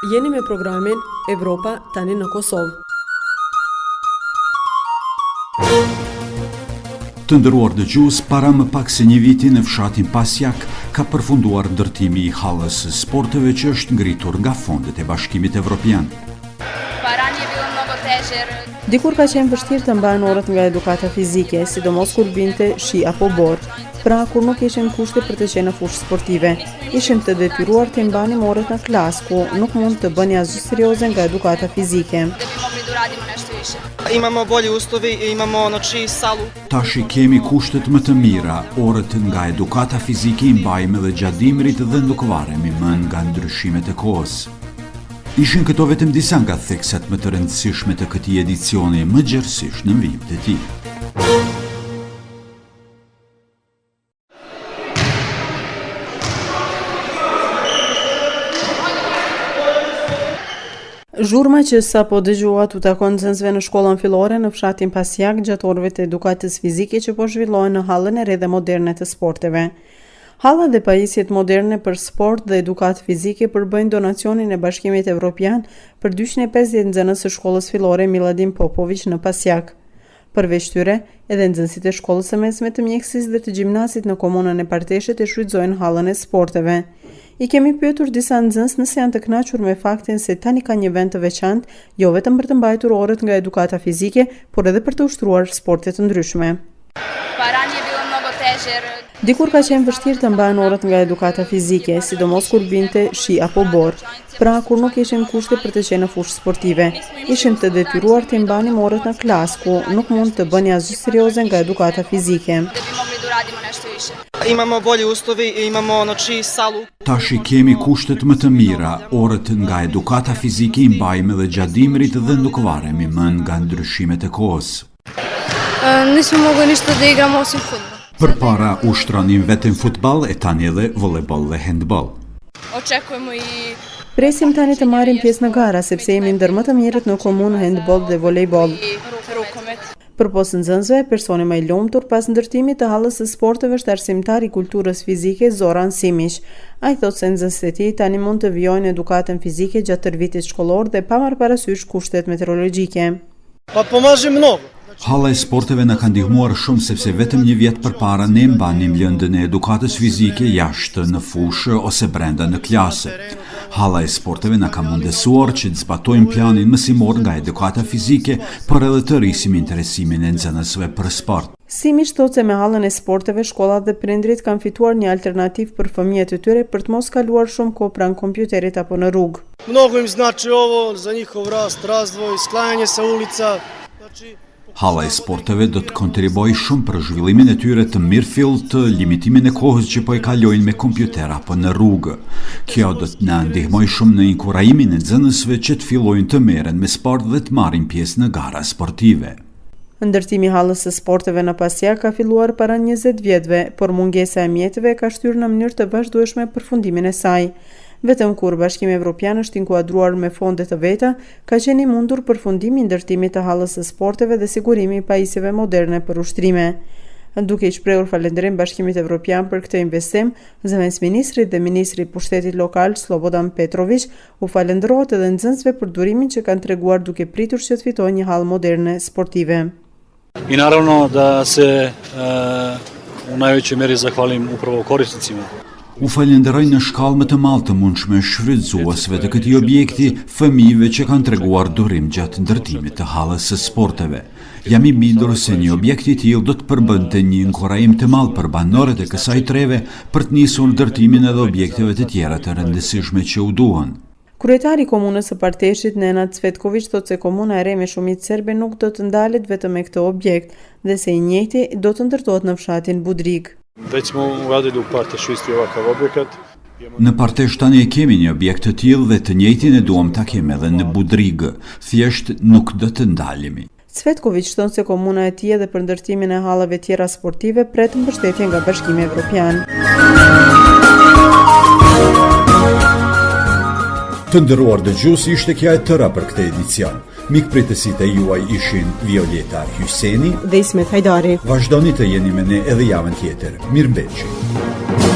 Jeni me programin Evropa tani në Kosovë. Të nderuar dëgjues, para më pak se një viti në fshatin Pasjak ka përfunduar ndërtimi i hallës së sporteve që është ngritur nga fondet e Bashkimit Evropian. Dikur ka qenë vështirë të mbahen orët nga edukata fizike, sidomos kur binte shi apo borë, pra kur nuk ishin kushte për të qenë në fushë sportive. Ishim të detyruar të mbanim orët në klasë, ku nuk mund të bëni asgjë serioze nga edukata fizike. Imamo bolje uslovi, imamo salu. Tashi kemi kushtet më të mira, orët nga edukata fizike i mbajmë dhe gjatë dimrit dhe nuk varemi më nga ndryshimet e kohës. Ishin këto vetëm disa nga theksat më të rëndësishme të këtij edicioni, më gjerësisht në vijim të tij. Zhurma që sapo dëgjuat u takon nxënësve në shkollën fillore në fshatin Pasjak gjatë orëve të edukatës fizike që po zhvillohen në hallën e re dhe moderne të sporteve. Halla dhe pajisjet moderne për sport dhe edukatë fizike përbëjnë donacionin e Bashkimit Evropian për 250 nxënës së shkollës fillore Miladin Popović në Pasjak. Përveç tyre, edhe nxënësit e shkollës së mesme të mjekësisë dhe të gjimnasit në komunën e Parteshit e shfrytëzojnë hallën e sporteve. I kemi pyetur disa nxënës nëse janë të kënaqur me faktin se tani ka një vend të veçantë, jo vetëm për të mbajtur orët nga edukata fizike, por edhe për të ushtruar sporte të ndryshme. Dikur ka qenë vështirë të mbahen orët nga edukata fizike, sidomos kur binte shi apo borë, pra kur nuk ishin kushte për të qenë në fushë sportive. Ishim të detyruar të mbanim orët në klasë, ku nuk mund të bëni asgjë serioze nga edukata fizike. Imamo bolje uslovi, imamo salu. Tashi kemi kushtet më të mira, orët nga edukata fizike i mbajmë dhe gjatë dimrit dhe nuk varemi më nga ndryshimet e kohës. Nismo mogli ništa da igramo osim fudbal. Përpara ushtronim vetëm futball e tani edhe volejboll dhe handball. Očekujemo i Presim tani të marrim pjesë në gara, sepse jemi ndër më të mirët në komunë handball dhe volejboll. rukomet. Përpos nxënësve, personi më i lumtur pas ndërtimit të hallës së sporteve është arsimtari i kulturës fizike Zoran Simić. Ai thotë se nxënësit e tij tani mund të vijojnë edukatën fizike gjatë tërë vitit shkollor dhe pa marrë parasysh kushtet meteorologjike. Pa pomaže mnogo. Halla e sporteve na ka ndihmuar shumë sepse vetëm një vjet përpara ne mbanim lëndën e edukatës fizike jashtë në fushë ose brenda në klase. Halla e sporteve na ka mundësuar që të zbatojmë planin mësimor nga edukata fizike, por edhe të rrisim interesimin e nxënësve për sport. Simić thotë se me hallën e sporteve, shkollat dhe prindrit kanë fituar një alternativë për fëmijët e tyre për të mos kaluar shumë kohë pranë kompjuterit apo në rrugë. Mnogo im znači ovo za njihov rast, razvoj, sklanjanje sa ulica. Halla e sporteve do të kontribojë shumë për zhvillimin e tyre të mirëfillt, limitimin e kohës që po e kalojnë me kompjuter apo në rrugë. Kjo do të na ndihmojë shumë në inkurajimin e nxënësve që të fillojnë të merren me sport dhe të marrin pjesë në gara sportive. Ndërtimi i hallës së sporteve në Pasjak ka filluar para 20 vjetëve, por mungesa e mjetëve ka shtyrë në mënyrë të vazhdueshme përfundimin e saj. Vetëm kur Bashkimi Evropian është inkuadruar me fonde të veta, ka qenë i mundur përfundimi i ndërtimit të hallës së sporteve dhe sigurimi i pajisjeve moderne për ushtrime. Duke i shprehur falënderim Bashkimit Evropian për këtë investim, zëvendësministri dhe ministri i pushtetit lokal Slobodan Petrović u falënderohet edhe nxënësve për durimin që kanë treguar duke pritur që të fitojnë një hallë moderne sportive. I naravno da se u najvećoj meri zahvalim upravo korisnicima. U falenderoj në shkallë më të madhe të mundshme shfrytëzuesve të këtij objekti, fëmijëve që kanë treguar durim gjatë ndërtimit të hallës së sporteve. Jam i bindur se një objekt i tillë do të përbënte një inkurajim të madh për banorët e kësaj treve për të nisur ndërtimin edhe objekteve të tjera të rëndësishme që u duan. Kryetari i komunës së Parteshit, Nenad Cvetković, thotë se komuna e re me shumicë serbe nuk do të ndalet vetëm me këtë objekt dhe se i njëjti do të ndërtohet në fshatin Budrig. Već smo uradili u Partešu isti ovakav objekat. Në Partesh tani e kemi një objekt të tillë dhe të njëjtin e duam ta kemi edhe në Budrig, thjesht nuk do të ndalemi. Cvetković thonë se komuna e tij edhe për ndërtimin e hallave tjera sportive pret mbështetje nga Bashkimi Evropian. Të nderuar dëgjues, ishte kjo e tëra për këtë edicion. Mikpritësit e juaj ishin Violeta Hyseni dhe Ismet Hajdari. Vazhdoni të jeni me ne edhe javën tjetër. Mirëmbëjtje.